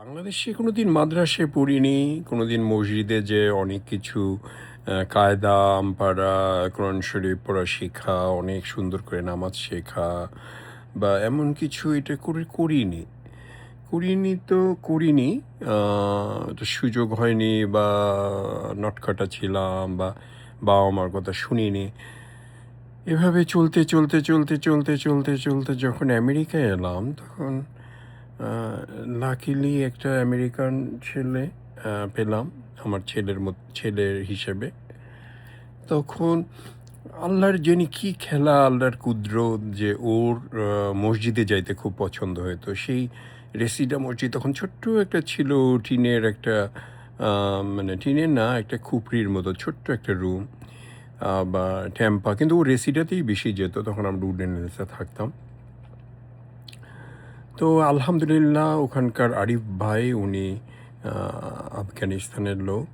বাংলাদেশে কোনোদিন মাদ্রাসায় পড়িনি, কোনোদিন মসজিদে যে অনেক কিছু কায়দা, আমপারা, কোরআন শরীফ পড়া শেখা, অনেক সুন্দর করে নামাজ শেখা বা এমন কিছু এটা করিনি। করিনি তো করিনি, তো সুযোগ হয়নি বা নটখটা ছিলাম বা বাবা মার কথা শুনিনি। এভাবে চলতে, চলতে, চলতে, চলতে, চলতে, চলতে যখন আমেরিকায় এলাম তখন লাকিলি একটা আমেরিকান ছেলে পেলাম আমার ছেলের হিসেবে। তখন আল্লাহর জানি কি খেলা, আল্লাহর কুদরত যে ওর মসজিদে যাইতে খুব পছন্দ হতো। সেই রেসিডা মসজিদ তখন ছোট্ট একটা ছিল, টিনের একটা মানে টিনের না, একটা খুপড়ির মতো ছোট্ট একটা রুম বা ট্যাম্পা, কিন্তু ও রেসিডাতেই বেশি যেত। তখন আমরা উডেন্সে থাকতাম। তো আলহামদুলিল্লাহ ওখানকার আরিফ ভাই উনি আফগানিস্তানের লোক।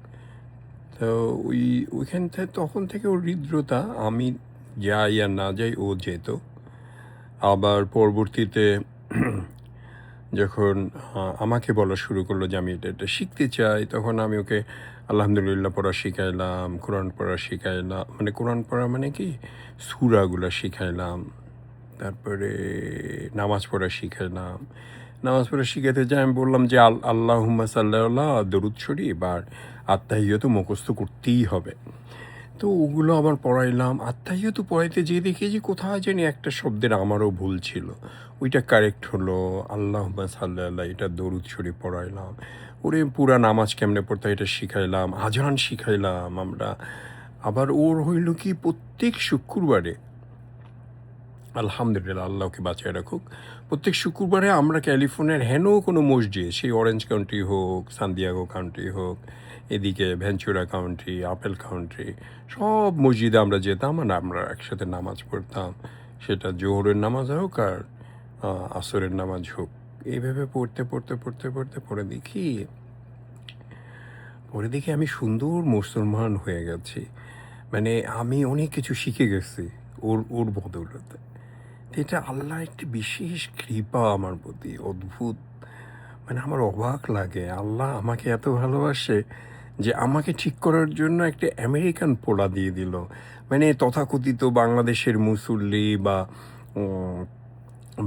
তো ওইখান থেকে তখন থেকে ওর হৃদ্রতা, আমি যাই আর না যাই ও যেত। আবার পরবর্তীতে যখন আমাকে বলা শুরু করলো যে আমি এটা শিখতে চাই, তখন আমি ওকে আলহামদুলিল্লাহ পড়া শিখাইলাম, কোরআন পড়া শিখাইলাম, মানে কোরআন পড়া মানে কি সূরাগুলা শিখাইলাম। তারপরে নামাজ পড়া শিখাইলাম। নামাজ পড়া শিখাতে যাই আমি বললাম যে আল্লাহুম্মা সাল্লাল্লাহ দরুদ শরীফ আর আত্তাহিয়াতু মুখস্থ করতেই হবে। তো ওগুলো আবার পড়াইলাম। আত্মাহিয়াতু পড়াইতে যেয়ে দেখি যে কোথায় জানি একটা শব্দের আমারও ভুল ছিল। ওইটা কারেক্ট হলো। আল্লাহুম্মা সাল্লাল্লাহ এটা দরুদ শরীফ পড়াইলাম। ওরে পুরা নামাজ কেমনে পড়তে হয় এটা শিখাইলাম। আজান শিখাইলাম আমরা। আবার ওর হইল কি প্রত্যেক শুক্রবারে, আলহামদুলিল্লাহ আল্লাহ ওকে বাঁচায় রাখুক, প্রত্যেক শুক্রবারে আমরা ক্যালিফোর্নিয়ার হেন কোনো মসজিদ, সেই অরেঞ্জ কাউন্টি হোক, সান্দিয়াগো কাউন্টি হোক, এদিকে ভেঞ্চুরা কাউন্টি, আপেল কাউন্টি, সব মসজিদে আমরা যেতাম আর আমরা একসাথে নামাজ পড়তাম। সেটা জোহরের নামাজ হোক আর আসরের নামাজ হোক। এইভাবে পড়তে পড়তে পড়তে পড়তে পরে দেখি আমি সুন্দর মুসলমান হয়ে গেছি। মানে আমি অনেক কিছু শিখে গেছি ওর ওর বদৌলতে। এটা আল্লাহর একটি বিশেষ কৃপা আমার প্রতি, অদ্ভুত। মানে আমার অবাক লাগে আল্লাহ আমাকে এত ভালোবাসে যে আমাকে ঠিক করার জন্য একটা আমেরিকান পোলা দিয়ে দিল। মানে তথাকথিত বাংলাদেশের মুসল্লি বা উম,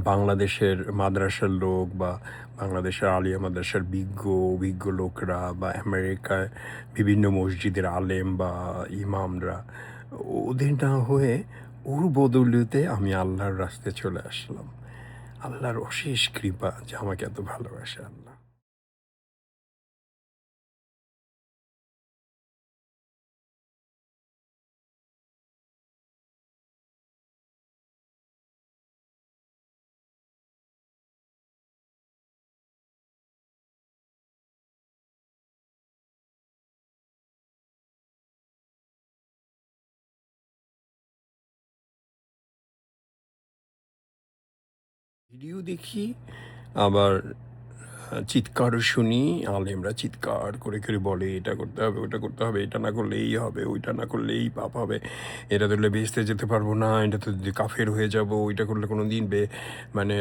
বাংলাদেশের মাদ্রাসার লোক বা বাংলাদেশের আলিয়া মাদ্রাসার অভিজ্ঞ লোকরা বা আমেরিকায় বিভিন্ন মসজিদের আলেম বা ইমামরা, ওদের না হয়ে ওর বদৌলতে আমি আল্লাহর রাস্তায় চলে আসলাম। আল্লাহর অশেষ কৃপা যে আমাকে এত ভালোবাসে আল্লাহ। ভিডিও দেখি, আবার চিৎকারও শুনি। আলেমরা চিৎকার করে করে বলে এটা করতে হবে, ওটা করতে হবে, এটা না করলে এই হবে, ওইটা না করলে এই পাপ হবে, এটা ধরলে বেহেশতে যেতে পারবো না, এটা তো কাফের হয়ে যাব, ওইটা করলে কোনো দিন মানে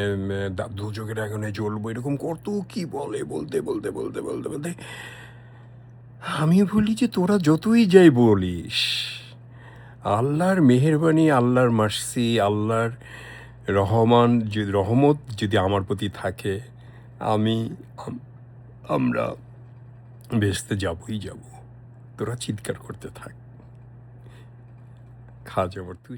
দুযোগের আগুনে জ্বলবো, এরকম কত কি বলে। বলতে বলতে বলতে বলতে বলতে আমি বলি যে তোরা যতই যাই বলিস, আল্লাহর মেহেরবানি, আল্লাহর মার্সি, আল্লাহর রহমত যদি আমার প্রতি থাকে, আমি আম- আমরা বেহেশতে যাবই যাব। তোরা চিৎকার করতে থাক, খা যাবর তুই।